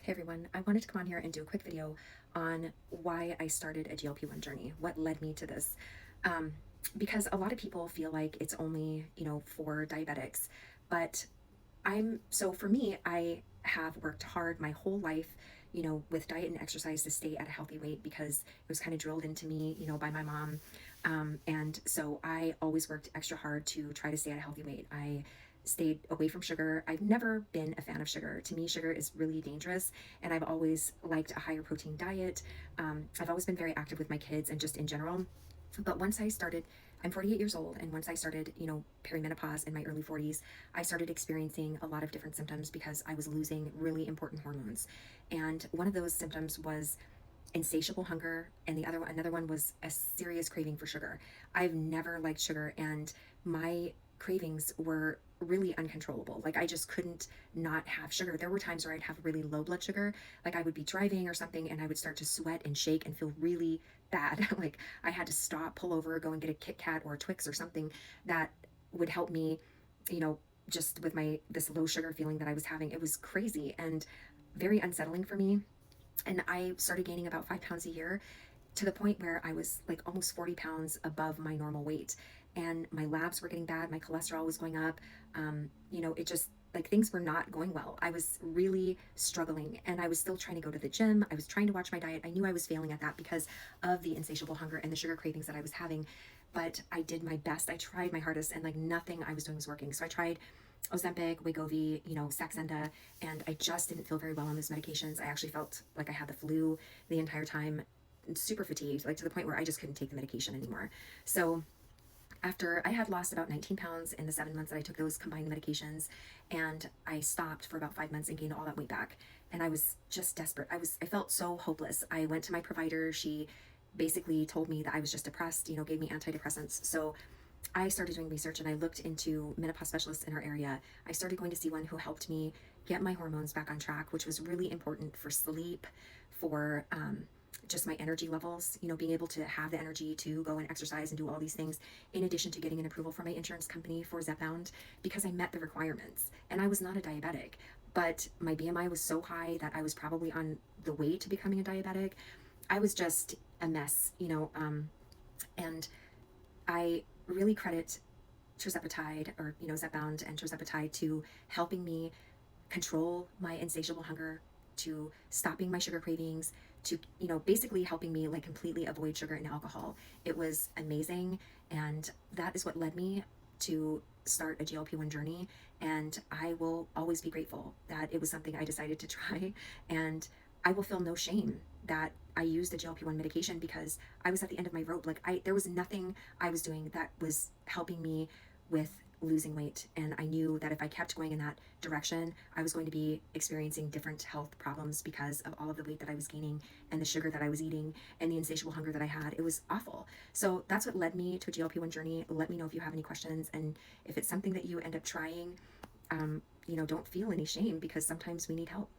Hey everyone, I wanted to come on here and do a quick video on why I started a GLP-1 journey, what led me to this. Um, because a lot of people feel like it's only, for diabetics, but so for me, I have worked hard my whole life, with diet and exercise to stay at a healthy weight because it was kind of drilled into me, by my mom. And so I always worked extra hard to try to stay at a healthy weight. I stayed away from sugar. I've never been a fan of sugar. To me, sugar is really dangerous, and I've always liked a higher protein diet. I've always been very active with my kids and just in general. But once I started, I'm 48 years old, and once I started, perimenopause in my early 40s, I started experiencing a lot of different symptoms because I was losing really important hormones. And one of those symptoms was insatiable hunger, and another one was a serious craving for sugar. I've never liked sugar, and my cravings were really uncontrollable. Like I just couldn't not have sugar. There were times where I'd have really low blood sugar, like I would be driving or something and I would start to sweat and shake and feel really bad. Like I had to stop, pull over, go and get a Kit Kat or a Twix or something that would help me, you know, just with my this low sugar feeling that I was having. It was crazy and very unsettling for me, and I started gaining about 5 pounds a year to the point where I was like almost 40 pounds above my normal weight. And my labs were getting bad, my cholesterol was going up. It just like things were not going well. I was really struggling, and I was still trying to go to the gym. I was trying to watch my diet. I knew I was failing at that because of the insatiable hunger and the sugar cravings that I was having. But I did my best. I tried my hardest, and like nothing I was doing was working. So I tried Ozempic, Wegovy, Saxenda, and I just didn't feel very well on those medications. I actually felt like I had the flu the entire time, super fatigued, like to the point where I just couldn't take the medication anymore. So after I had lost about 19 pounds in the 7 months that I took those combined medications, and I stopped for about 5 months and gained all that weight back. And I was just desperate. I felt so hopeless. I went to my provider. She basically told me that I was just depressed, gave me antidepressants. So I started doing research and I looked into menopause specialists in our area. I started going to see one who helped me get my hormones back on track, which was really important for sleep, for just my energy levels, being able to have the energy to go and exercise and do all these things, in addition to getting an approval from my insurance company for Zepbound because I met the requirements. And I was not a diabetic, but my BMI was so high that I was probably on the way to becoming a diabetic. I was just a mess, and I really credit tirzepatide, or Zepbound and tirzepatide, to helping me control my insatiable hunger, to stopping my sugar cravings, to basically helping me like completely avoid sugar and alcohol. It was amazing, and that is what led me to start a GLP-1 journey, and I will always be grateful that it was something I decided to try. And I will feel no shame that I used the GLP-1 medication because I was at the end of my rope. Like there was nothing I was doing that was helping me with losing weight, and I knew that if I kept going in that direction, I was going to be experiencing different health problems because of all of the weight that I was gaining and the sugar that I was eating and the insatiable hunger that I had. It was awful. So that's what led me to a GLP-1 journey. Let me know if you have any questions, and if it's something that you end up trying, don't feel any shame because sometimes we need help.